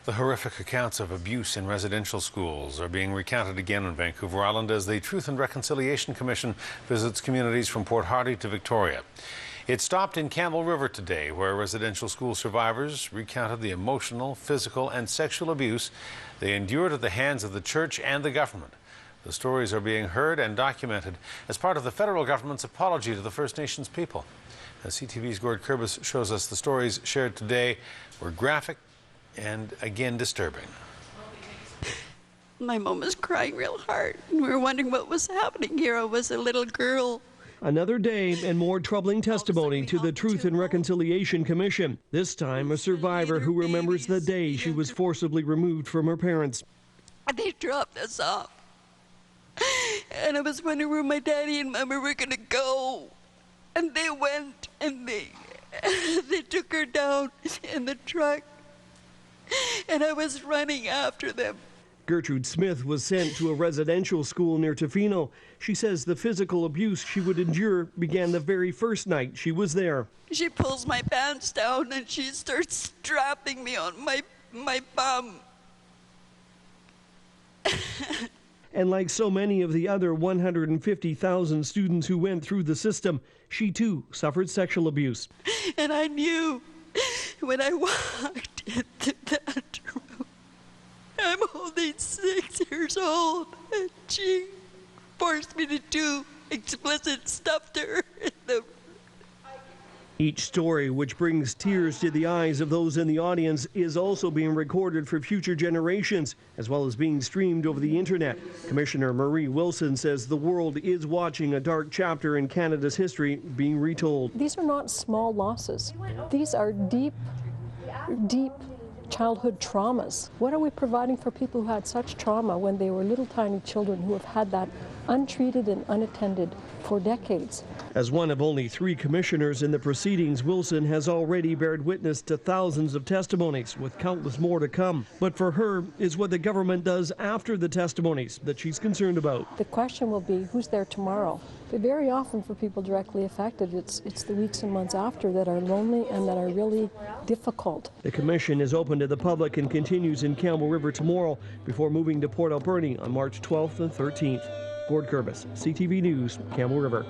The horrific accounts of abuse in residential schools are being recounted again on Vancouver Island as the Truth and Reconciliation Commission visits communities from Port Alberni to Victoria. It stopped in Campbell River today, where residential school survivors recounted the emotional, physical, and sexual abuse they endured at the hands of the church and the government. The stories are being heard and documented as part of the federal government's apology to the First Nations people. As CTV's Gord Kurbis shows us, the stories shared today were graphic and again disturbing. My mom was crying real hard. We were wondering what was happening here. I was a little girl. Another day and more troubling testimony to the Truth and Reconciliation Commission. This time, a survivor who remembers the day she was forcibly removed from her parents. They dropped us off. And I was wondering where my daddy and mama were going to go. And they went and they took her down in the truck. And I was running after them. Gertrude Smith was sent to a residential school near Tofino. She says the physical abuse she would endure began the very first night she was there. She pulls my pants down and she starts strapping me on my bum. And like so many of the other 150,000 students who went through the system, she too suffered sexual abuse. And I knew when I walked into that room, I'm only 6 years old, and she forced me to do explicit stuff to her in the Each story, which brings tears to the eyes of those in the audience, is also being recorded for future generations, as well as being streamed over the internet. Commissioner Marie Wilson says the world is watching a dark chapter in Canada's history being retold. These are not small losses. These are deep, deep childhood traumas. What are we providing for people who had such trauma when they were little tiny children who have had that untreated and unattended for decades? As one of only 3 commissioners in the proceedings, Wilson has already bared witness to thousands of testimonies, with countless more to come. But for her, is what the government does after the testimonies that she's concerned about. The question will be, who's there tomorrow? But very often for people directly affected, it's the weeks and months after that are lonely and that are really difficult. The commission is open to the public and continues in Campbell River tomorrow before moving to Port Alberni on March 12th and 13th. Gord Kurbis, CTV News, Campbell River.